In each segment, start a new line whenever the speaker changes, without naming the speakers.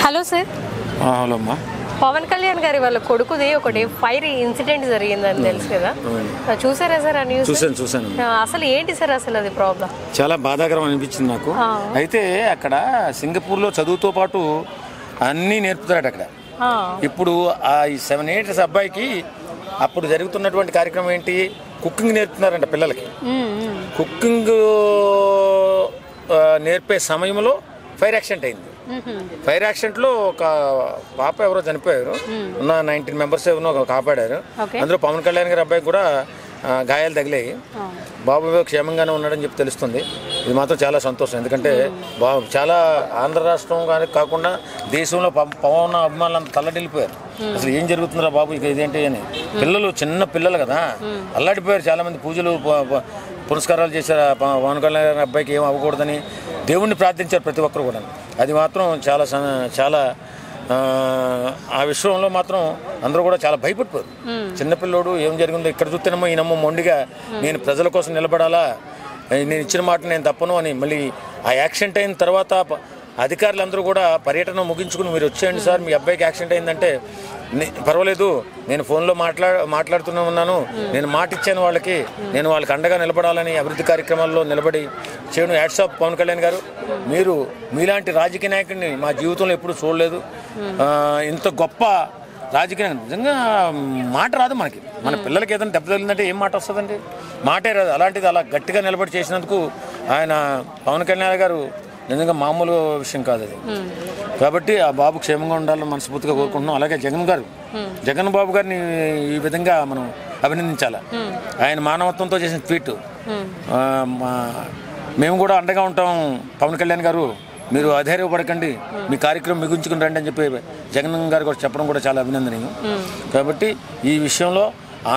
Hello sir.
Hello అమ్మా.
పవన్ కళ్యాణ్ గారి వాళ్ళ కొడుకుది ఒకటి ఫైర్ ఇన్సిడెంట్ జరిగిందని తెలుసు కదా, చూసారా సార్ ఆ న్యూస్?
చూసాను.
అసలు ఏంటి సార్ అసలు అది ప్రాబ్లం?
చాలా బాధాకరం అనిపించింది నాకు. అయితే అక్కడ సింగపూర్లో చదువుతో పాటు అన్నీ నేర్పుతారట అక్కడ. ఇప్పుడు ఆ 7 years అబ్బాయికి అప్పుడు జరుగుతున్నటువంటి కార్యక్రమం ఏంటి, కుకింగ్ నేర్పుతున్నారంట పిల్లలకి. కుకింగ్ నేర్పే సమయంలో ఫైర్ యాక్సిడెంట్ అయింది. ఫైర్ యాక్సిడెంట్లో ఒక పాప ఎవరో చనిపోయారు, ఉన్న 19 members ఏమో కాపాడారు. అందులో పవన్ కళ్యాణ్ గారి అబ్బాయికి కూడా గాయాలు తగిలాయి. బాబు క్షేమంగానే ఉన్నాడని చెప్పి తెలుస్తుంది. ఇది మాత్రం చాలా సంతోషం. ఎందుకంటే బాబు చాలా ఆంధ్ర రాష్ట్రం కానీ కాకుండా దేశంలో పవన్ అభిమానులు అంత తల్లడిల్లిపోయారు. అసలు ఏం జరుగుతుందిరా బాబు ఇక ఇదేంటి అని. పిల్లలు చిన్న పిల్లలు కదా, అల్లాడిపోయారు. చాలామంది పూజలు పురస్కారాలు చేశారు. పవన్ కళ్యాణ్ అబ్బాయికి ఏం అవ్వకూడదని దేవుణ్ణి ప్రార్థించారు ప్రతి ఒక్కరు కూడా. అది మాత్రం చాలా ఆ విషయంలో మాత్రం అందరూ కూడా చాలా భయపడిపోయారు. చిన్నపిల్లోడు ఏం జరిగిందో ఇక్కడ చూస్తేనేమో ఈయనమ్మో మొండిగా నేను ప్రజల కోసం నిలబడాలా, నేను ఇచ్చిన మాట నేను తప్పను అని. మళ్ళీ ఆ యాక్సిడెంట్ అయిన తర్వాత అధికారులందరూ కూడా పర్యటన ముగించుకుని మీరు వచ్చేయండి సార్, మీ అబ్బాయికి యాక్సిడెంట్ అయిందంటే పర్వాలేదు, నేను ఫోన్లో మాట్లాడుతూనే ఉన్నాను, నేను మాట ఇచ్చాను వాళ్ళకి, నేను వాళ్ళకి అండగా నిలబడాలని అభివృద్ధి కార్యక్రమాల్లో నిలబడి చేయను. హ్యాట్స్ ఆఫ్ పవన్ కళ్యాణ్ గారు, మీరు మీలాంటి రాజకీయ నాయకుడిని మా జీవితంలో ఎప్పుడు చూడలేదు. ఇంత గొప్ప రాజకీయ నిజంగా మాట రాదు మనకి. మన పిల్లలకి ఏదైనా దెబ్బ తగిలిందంటే ఏం మాట వస్తుందండి, మాటే రాదు. అలాంటిది అలా గట్టిగా నిలబడి చేసినందుకు ఆయన పవన్ కళ్యాణ్ గారు నిజంగా మామూలు విషయం కాదు అది. కాబట్టి ఆ బాబు క్షేమంగా ఉండాలని మనస్ఫూర్తిగా కోరుకుంటున్నాం. అలాగే జగన్ బాబు గారిని ఈ విధంగా మనం అభినందించాలి. ఆయన మానవత్వంతో చేసిన ట్వీట్, మేము కూడా అండగా ఉంటాం పవన్ కళ్యాణ్ గారు, మీరు అధైర్యపడకండి, మీ కార్యక్రమం మిగుంచుకుని రండి అని చెప్పి జగన్ గారు కూడా చెప్పడం కూడా చాలా అభినందనీయం. కాబట్టి ఈ విషయంలో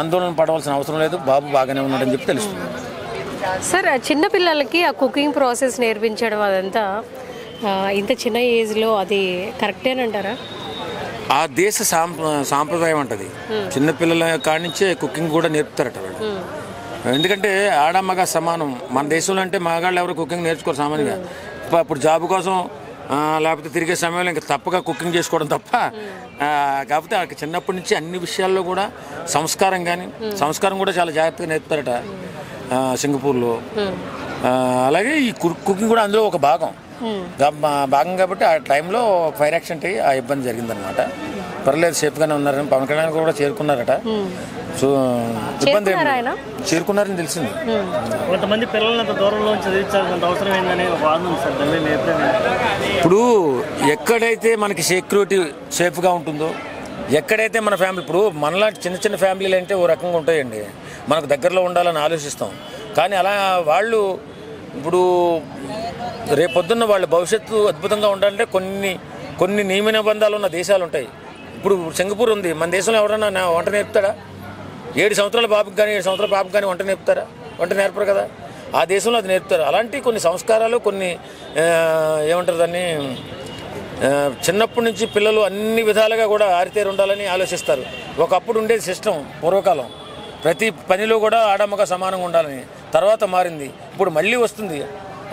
ఆందోళన పడవలసిన అవసరం లేదు, బాబు బాగానే ఉన్నాడని చెప్పి తెలుస్తుంది.
సార్, చిన్నపిల్లలకి ఆ కుకింగ్ ప్రాసెస్ నేర్పించడం అదంతా ఇంత చిన్న ఏజ్లో అది కరెక్టేనంటారా?
ఆ దేశ సాంప్రదాయం అంటది. చిన్నపిల్లల కాడి నుంచే కుకింగ్ కూడా నేర్పుతారట వాళ్ళు. ఎందుకంటే ఆడమ్మగా సమానం. మన దేశంలో అంటే మగాళ్ళు ఎవరు కుకింగ్ నేర్చుకోరు సామాన్యంగా. ఇప్పుడు జాబ్ కోసం లేకపోతే తిరిగే సమయంలో ఇంకా తప్పగా కుకింగ్ చేసుకోవడం తప్ప. కాకపోతే చిన్నప్పటి నుంచి అన్ని విషయాల్లో కూడా సంస్కారం కూడా చాలా జాగ్రత్తగా నేర్పుతారట సింగపూర్లో. అలాగే ఈ కుకింగ్ కూడా అందులో ఒక భాగం కాబట్టి ఆ టైంలో ఫైర్ యాక్సిడెంట్ అయ్యి ఆ ఇబ్బంది జరిగిందనమాట. పర్లేదు, సేఫ్గానే ఉన్నారని పవన్ కళ్యాణ్ కూడా చేరుకున్నారట. సో ఇబ్బంది చేరుకున్నారని తెలిసింది.
కొంతమంది పిల్లలంత దూరంలో చదివించాల్సిన అవసరం ఏందని వాదన సార్.
ఇప్పుడు ఎక్కడైతే మనకి సెక్యూరిటీ సేఫ్గా ఉంటుందో, ఎక్కడైతే మన ఫ్యామిలీ, ఇప్పుడు మనలాంటి చిన్న ఫ్యామిలీలు అంటే ఓ రకంగా ఉంటాయండి, మనకు దగ్గరలో ఉండాలని ఆలోచిస్తాం. కానీ అలా వాళ్ళు ఇప్పుడు రేపొద్దున్న వాళ్ళ భవిష్యత్తు అద్భుతంగా ఉండాలంటే కొన్ని నియమ నిబంధనలు ఉన్న దేశాలు ఉంటాయి. ఇప్పుడు సింగపూర్ ఉంది, మన దేశంలో ఎవరన్నా వంట నేర్పుతాడా? 7 సంవత్సరాల బాబుకి కానీ 7 సంవత్సరాల పాపకి కానీ వంట నేర్పుతారా? వంట నేర్పరు కదా. ఆ దేశంలో అది నేర్పుతారు. అలాంటి కొన్ని సంస్కారాలు, కొన్ని ఏమంటారు దాన్ని, చిన్నప్పటి నుంచి పిల్లలు అన్ని విధాలుగా కూడా ఆరితేరు ఉండాలని ఆలోచిస్తారు. ఒకప్పుడు ఉండేది సిస్టమ్ పూర్వకాలం, ప్రతి పనిలో కూడా ఆడమ్మగా సమానంగా ఉండాలని. తర్వాత మారింది, ఇప్పుడు మళ్ళీ వస్తుంది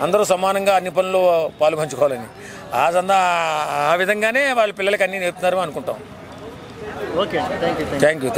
అందరూ సమానంగా అన్ని పనుల్లో పాల్పంచుకోవాలని. ఆ విధంగానే వాళ్ళ పిల్లలకి అన్నీ నేర్పుతున్నారు అనుకుంటాం.
Okay,
thank you.